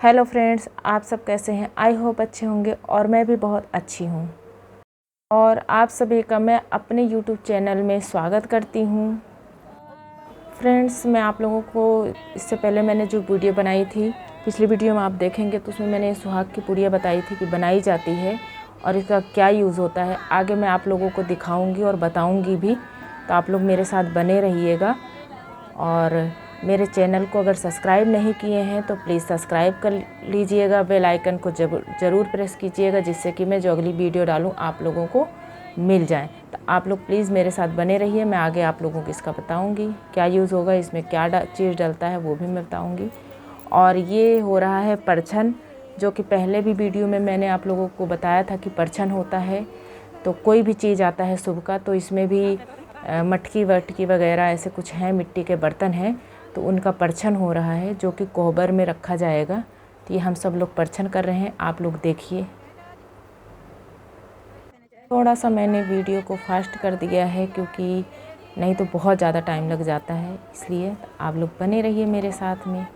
Hello friends, आप सब कैसे हैं? आई होप अच्छे होंगे और मैं भी बहुत अच्छी हूँ। और आप सभी का मैं अपने यूट्यूब चैनल में स्वागत करती हूँ। फ्रेंड्स, मैं आप लोगों को इससे पहले मैंने जो वीडियो बनाई थी, पिछली वीडियो में आप देखेंगे तो उसमें मैंने सुहाग की पुड़िया बताई थी कि बनाई जाती है और इसका क्या यूज़ होता है। आगे मैं आप लोगों को दिखाऊँगी और बताऊँगी भी, तो आप लोग मेरे साथ बने रहिएगा। और मेरे चैनल को अगर सब्सक्राइब नहीं किए हैं तो प्लीज़ सब्सक्राइब कर लीजिएगा, बेल आइकन को ज़रूर प्रेस कीजिएगा, जिससे कि मैं जो अगली वीडियो डालूँ आप लोगों को मिल जाए। तो आप लोग प्लीज़ मेरे साथ बने रहिए। मैं आगे आप लोगों को इसका बताऊँगी क्या यूज़ होगा, इसमें क्या चीज़ डलता है वो भी मैं बताऊँगी। और ये हो रहा है परछन, जो कि पहले भी वीडियो में मैंने आप लोगों को बताया था कि परछन होता है। तो कोई भी चीज़ आता है शुभ का, तो इसमें भी मटकी वटकी वगैरह ऐसे कुछ हैं, मिट्टी के बर्तन हैं, तो उनका परछन हो रहा है, जो कि कोहबर में रखा जाएगा। तो ये हम सब लोग परछन कर रहे हैं, आप लोग देखिए। थोड़ा सा मैंने वीडियो को फास्ट कर दिया है, क्योंकि नहीं तो बहुत ज़्यादा टाइम लग जाता है, इसलिए आप लोग बने रहिए मेरे साथ में।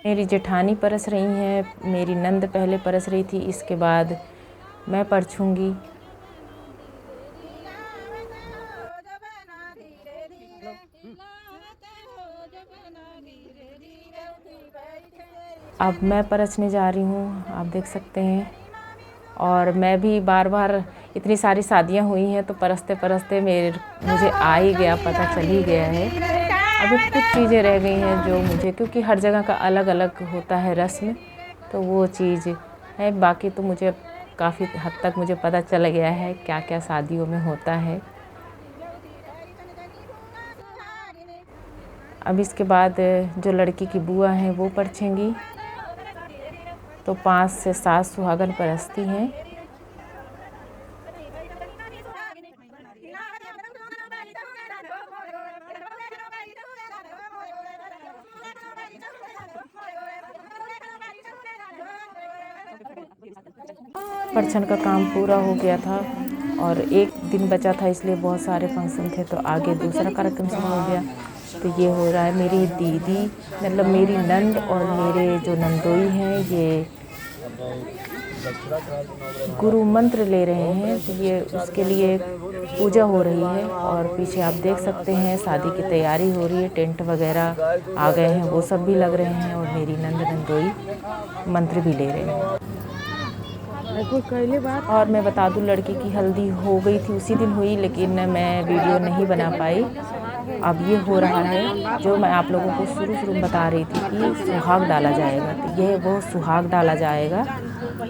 मेरी जेठानी परस रही हैं, मेरी नंद पहले परस रही थी, इसके बाद मैं परछूँगी। अब मैं परसने जा रही हूँ, आप देख सकते हैं। और मैं भी बार बार, इतनी सारी शादियाँ हुई हैं तो परसते परसते मुझे आ ही गया, पता चल ही गया है। अभी कुछ चीज़ें रह गई हैं जो मुझे, क्योंकि हर जगह का अलग अलग होता है रस्म, तो वो चीज़ है। बाकी तो मुझे काफ़ी हद तक मुझे पता चल गया है क्या क्या शादियों में होता है। अब इसके बाद जो लड़की की बुआ हैं वो परछेंगी, तो 5 से 7 सुहागन परसती हैं। परछन का काम पूरा हो गया था और एक दिन बचा था, इसलिए बहुत सारे फंक्शन थे, तो आगे दूसरा कार्यक्रम शुरू हो गया। तो ये हो रहा है, मेरी दीदी मतलब मेरी नंद और मेरे जो नंदोई हैं, ये गुरु मंत्र ले रहे हैं। तो ये उसके लिए पूजा हो रही है। और पीछे आप देख सकते हैं शादी की तैयारी हो रही है, टेंट वगैरह आ गए हैं, वो सब भी लग रहे हैं। और मेरी नंद नंदोई मंत्र भी ले रहे हैं। और मैं बता दूं, लड़की की हल्दी हो गई थी, उसी दिन हुई, लेकिन मैं वीडियो नहीं बना पाई। अब ये हो रहा है, जो मैं आप लोगों को शुरू में बता रही थी कि सुहाग डाला जाएगा। तो ये वो सुहाग डाला जाएगा।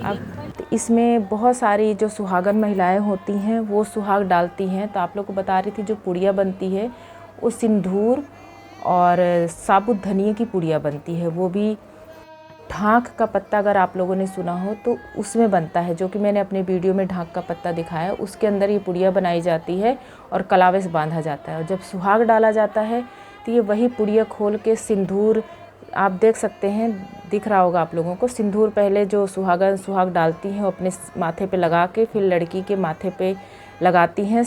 अब इसमें बहुत सारी जो सुहागन महिलाएं होती हैं वो सुहाग डालती हैं। तो आप लोग को बता रही थी, जो पुड़िया बनती है वो सिंदूर और साबुत धनिया की पुड़िया बनती है। वो भी ढाक का पत्ता, अगर आप लोगों ने सुना हो तो उसमें बनता है, जो कि मैंने अपने वीडियो में ढाक का पत्ता दिखाया। उसके अंदर ये पुड़िया बनाई जाती है और कलावे से बांधा जाता है। और जब सुहाग डाला जाता है तो ये वही पुड़िया खोल के सिंदूर, आप देख सकते हैं, दिख रहा होगा आप लोगों को। सिंदूर पहले जो सुहाग डालती हैं अपने माथे पे लगा के, फिर लड़की के माथे पे लगाती हैं,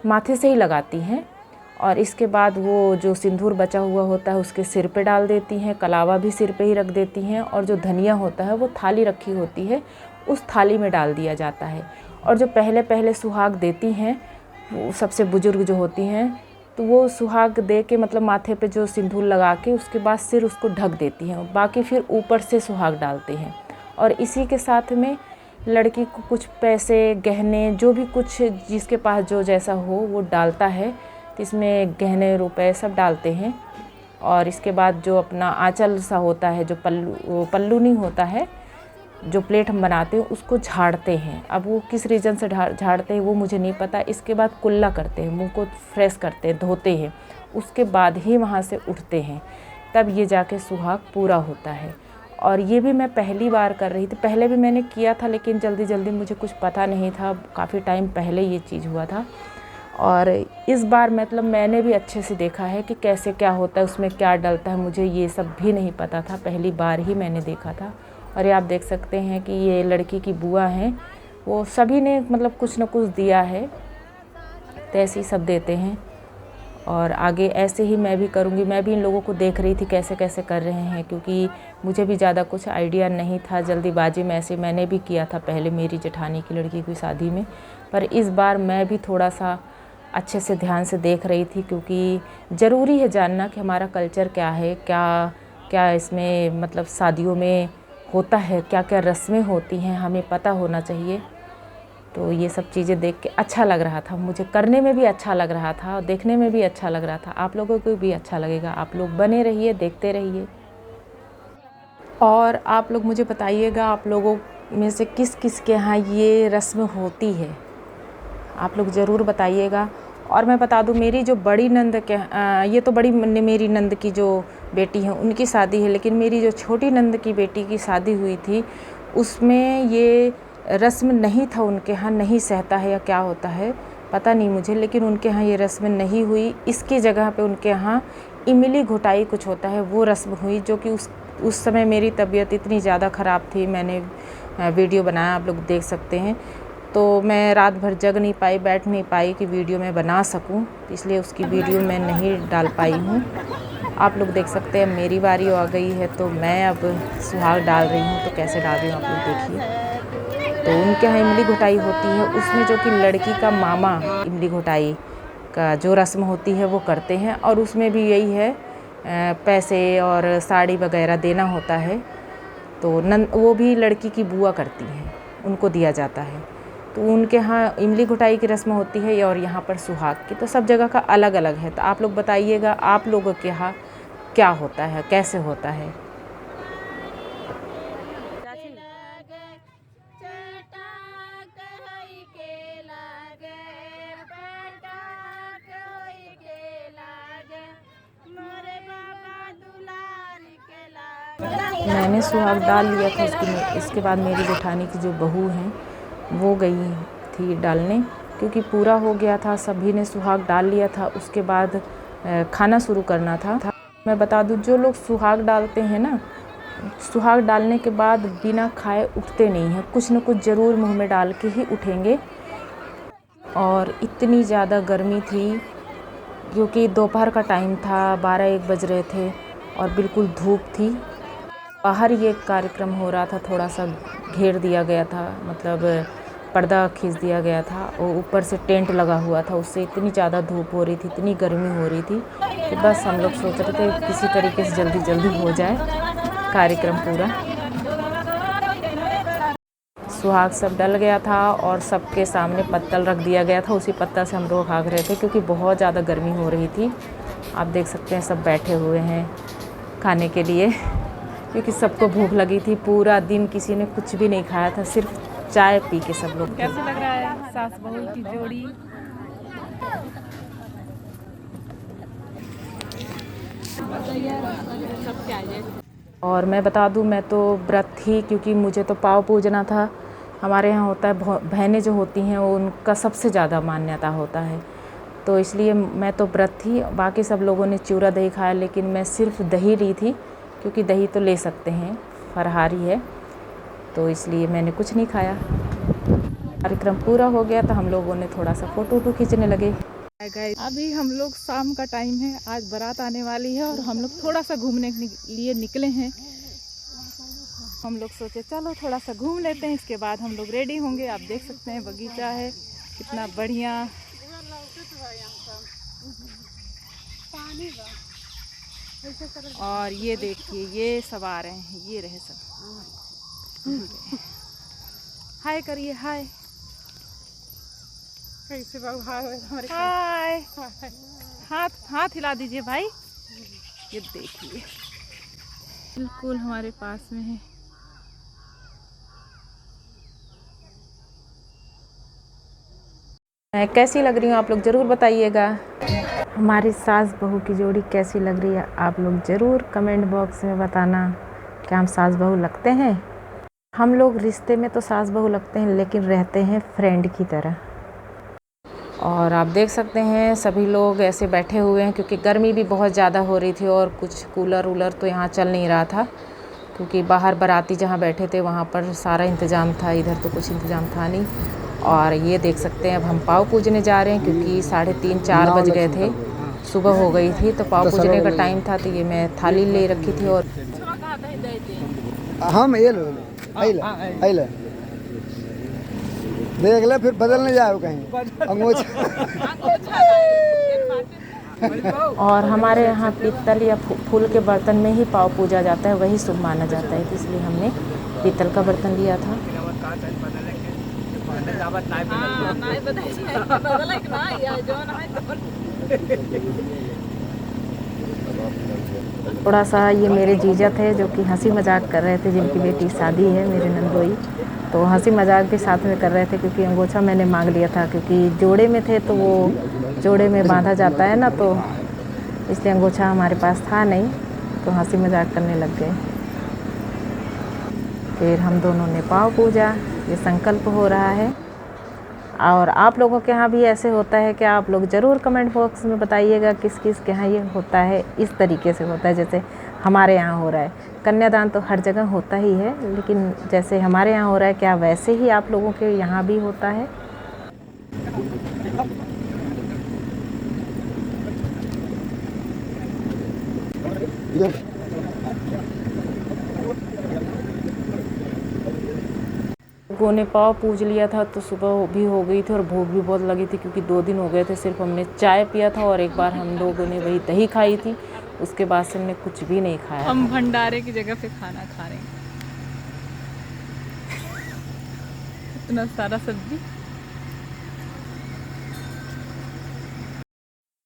माथे से ही लगाती हैं। और इसके बाद वो जो सिंदूर बचा हुआ होता है उसके सिर पे डाल देती हैं, कलावा भी सिर पे ही रख देती हैं। और जो धनिया होता है वो थाली रखी होती है, उस थाली में डाल दिया जाता है। और जो पहले पहले सुहाग देती हैं, वो सबसे बुजुर्ग जो होती हैं, तो वो सुहाग दे के मतलब माथे पे जो सिंदूर लगा के उसके बाद सिर उसको ढक देती हैं, बाकी फिर ऊपर से सुहाग डालते हैं। और इसी के साथ में लड़की को कुछ पैसे, गहने, जो भी कुछ जिसके पास जो जैसा हो वो डालता है। तो इसमें गहने रुपए सब डालते हैं। और इसके बाद जो अपना आंचल सा होता है, जो पल्लू नहीं होता है, जो प्लेट हम बनाते हैं, उसको झाड़ते हैं। अब वो किस रीज़न से झाड़ते हैं वो मुझे नहीं पता। इसके बाद कुल्ला करते हैं, मुंह को फ्रेश करते हैं, धोते हैं, उसके बाद ही वहाँ से उठते हैं, तब ये जाके सुहाग पूरा होता है। और ये भी मैं पहली बार कर रही थी, पहले भी मैंने किया था, लेकिन जल्दी जल्दी मुझे कुछ पता नहीं था, काफ़ी टाइम पहले ये चीज़ हुआ था। और इस बार मतलब मैंने भी अच्छे से देखा है कि कैसे क्या होता है, उसमें क्या डलता है, मुझे ये सब भी नहीं पता था, पहली बार ही मैंने देखा था। और ये आप देख सकते हैं कि ये लड़की की बुआ हैं, वो सभी ने मतलब कुछ न कुछ दिया है, तो ऐसे ही सब देते हैं। और आगे ऐसे ही मैं भी करूँगी। मैं भी इन लोगों को देख रही थी कैसे कैसे कर रहे हैं, क्योंकि मुझे भी ज़्यादा कुछ आइडिया नहीं था। जल्दीबाजी में ऐसे मैंने भी किया था पहले मेरी जेठानी की लड़की की शादी में, पर इस बार मैं भी थोड़ा सा अच्छे से ध्यान से देख रही थी, क्योंकि ज़रूरी है जानना कि हमारा कल्चर क्या है, क्या क्या इसमें मतलब शादियों में होता है, क्या क्या रस्में होती हैं, हमें पता होना चाहिए। तो ये सब चीज़ें देख के अच्छा लग रहा था, मुझे करने में भी अच्छा लग रहा था और देखने में भी अच्छा लग रहा था। आप लोगों को भी अच्छा लगेगा। आप लोग बने रहिए, देखते रहिए। और आप लोग मुझे बताइएगा आप लोगों में से किस किस के यहाँ ये रस्म होती है, आप लोग ज़रूर बताइएगा। और मैं बता दूं, मेरी जो बड़ी नंद के ये तो बड़ी मेरी नंद की जो बेटी है उनकी शादी है, लेकिन मेरी जो छोटी नंद की बेटी की शादी हुई थी उसमें ये रस्म नहीं था उनके यहाँ। नहीं सहता है या क्या होता है पता नहीं मुझे, लेकिन उनके यहाँ ये रस्म नहीं हुई। इसकी जगह पे उनके यहाँ इमली घोटाई कुछ होता है, वो रस्म हुई, जो कि उस समय मेरी तबीयत इतनी ज़्यादा ख़राब थी। मैंने वीडियो बनाया, आप लोग देख सकते हैं। तो मैं रात भर जग नहीं पाई, बैठ नहीं पाई कि वीडियो मैं बना सकूं, इसलिए उसकी वीडियो मैं नहीं डाल पाई हूं। आप लोग देख सकते हैं मेरी बारी आ गई है, तो मैं अब सुहाग डाल रही हूं। तो कैसे डाल रही हूँ आप लोग देखिए। तो उनके यहाँ इमली घोटाई होती है, उसमें जो कि लड़की का मामा इमली घोटाई का जो रस्म होती है वो करते हैं, और उसमें भी यही है पैसे और साड़ी वगैरह देना होता है। तो वो भी लड़की की बुआ करती हैं, उनको दिया जाता है। तो उनके यहाँ इमली घोटाई की रस्म होती है और यहाँ पर सुहाग की। तो सब जगह का अलग अलग है। तो आप लोग बताइएगा आप लोगों के यहाँ क्या होता है, कैसे होता है। मैंने सुहाग डाल लिया था, इसके बाद मेरी जेठानी की जो बहू हैं वो गई थी डालने, क्योंकि पूरा हो गया था, सभी ने सुहाग डाल लिया था। उसके बाद खाना शुरू करना था। मैं बता दूं, जो लोग सुहाग डालते हैं ना, सुहाग डालने के बाद बिना खाए उठते नहीं हैं, कुछ न कुछ ज़रूर मुंह में डाल के ही उठेंगे। और इतनी ज़्यादा गर्मी थी, क्योंकि दोपहर का टाइम था, 12-1 बज रहे थे और बिल्कुल धूप थी। बाहर ये कार्यक्रम हो रहा था, थोड़ा सा घेर दिया गया था, मतलब पर्दा खींच दिया गया था, और ऊपर से टेंट लगा हुआ था। उससे इतनी ज़्यादा धूप हो रही थी, इतनी गर्मी हो रही थी कि बस हम लोग सोच रहे थे किसी तरीके से जल्दी जल्दी हो जाए कार्यक्रम पूरा। सुहाग सब डल गया था और सबके सामने पत्तल रख दिया गया था, उसी पत्तल से हम लोग भाग रहे थे, क्योंकि बहुत ज़्यादा गर्मी हो रही थी। आप देख सकते हैं सब बैठे हुए हैं खाने के लिए, क्योंकि सबको भूख लगी थी। पूरा दिन किसी ने कुछ भी नहीं खाया था, सिर्फ चाय पी के सब लोग। कैसा लग रहा है सास बहू की जोड़ी? और मैं बता दूं, मैं तो व्रत थी, क्योंकि मुझे तो पाव पूजना था। हमारे यहाँ होता है, बहनें जो होती हैं वो उनका सबसे ज़्यादा मान्यता होता है, तो इसलिए मैं तो व्रत थी। बाकी सब लोगों ने चूरा दही खाया, लेकिन मैं सिर्फ दही ली थी, क्योंकि दही तो ले सकते हैं, फरहारी है, तो इसलिए मैंने कुछ नहीं खाया। कार्यक्रम पूरा हो गया तो हम लोगों ने थोड़ा सा फ़ोटो खींचने लगे। अभी हम लोग शाम का टाइम है, आज बारात आने वाली है और हम लोग थोड़ा सा घूमने के लिए निकले हैं। हम लोग सोचे चलो थोड़ा सा घूम लेते हैं, इसके बाद हम लोग रेडी होंगे। आप देख सकते हैं बगीचा है कितना बढ़िया। और ये देखिए ये सब आ रहे हैं, ये रहे सब। हाय करिए, हाय। कैसे बाबू? हाय, हाथ हाथ हिला दीजिए भाई। ये देखिए बिल्कुल हमारे पास में है। मैं कैसी लग रही हूँ आप लोग ज़रूर बताइएगा। हमारी सास बहू की जोड़ी कैसी लग रही है आप लोग ज़रूर कमेंट बॉक्स में बताना। क्या हम सास बहू लगते हैं? हम लोग रिश्ते में तो सास बहू लगते हैं, लेकिन रहते हैं फ्रेंड की तरह। और आप देख सकते हैं सभी लोग ऐसे बैठे हुए हैं, क्योंकि गर्मी भी बहुत ज़्यादा हो रही थी और कुछ कूलर वूलर तो यहाँ चल नहीं रहा था, क्योंकि बाहर बाराती जहाँ बैठे थे वहाँ पर सारा इंतज़ाम था, इधर तो कुछ इंतज़ाम था नहीं। और ये देख सकते हैं अब हम पाव पूजने जा रहे हैं, क्योंकि 3:30-4 बज गए थे, सुबह हो गई थी। तो पाव पूजने का टाइम था, तो ये मैं थाली ले रखी थी। और हम ये लो आइले देख ले, फिर बदलने जाओ कहीं अंगूठा। और हमारे यहाँ पीतल या फूल के बर्तन में ही पाव पूजा जाता है, वही शुभ माना जाता है, तो इसलिए हमने पीतल का बर्तन लिया था। थोड़ा सा ये मेरे जीजा थे जो कि हंसी मजाक कर रहे थे, जिनकी बेटी शादी है, मेरे नंदोई, तो हंसी मजाक भी साथ में कर रहे थे, क्योंकि अंगोछा मैंने मांग लिया था, क्योंकि जोड़े में थे तो वो जोड़े में बांधा जाता है ना, तो इसलिए अंगोछा हमारे पास था नहीं, तो हंसी मजाक करने लग गए। फिर हम दोनों ने पाव पूजा, ये संकल्प हो रहा है। और आप लोगों के यहाँ भी ऐसे होता है क्या? आप लोग ज़रूर कमेंट बॉक्स में बताइएगा किस किस के यहाँ ये होता है, इस तरीके से होता है जैसे हमारे यहाँ हो रहा है। कन्यादान तो हर जगह होता ही है, लेकिन जैसे हमारे यहाँ हो रहा है, क्या वैसे ही आप लोगों के यहाँ भी होता है? लोगों ने पाव पूज लिया था, तो सुबह भी हो गई थी और भूख भी बहुत लगी थी, क्योंकि 2 दिन हो गए थे सिर्फ हमने चाय पिया था, और एक बार हम लोगों ने वही दही खाई थी, उसके बाद से हमने कुछ भी नहीं खाया। हम भंडारे की जगह पे खाना खा रहे हैं, इतना सारा सब्जी।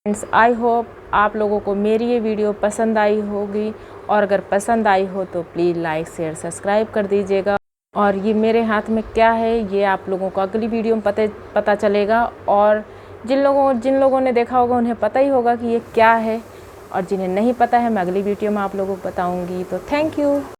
फ्रेंड्स, आई होप आप लोगों को मेरी ये वीडियो पसंद आई होगी, और अगर पसंद आई हो तो प्लीज़ लाइक शेयर सब्सक्राइब कर दीजिएगा। और ये मेरे हाथ में क्या है ये आप लोगों को अगली वीडियो में पता चलेगा, और जिन लोगों ने देखा होगा उन्हें पता ही होगा कि ये क्या है, और जिन्हें नहीं पता है मैं अगली वीडियो में आप लोगों को बताऊंगी। तो थैंक यू।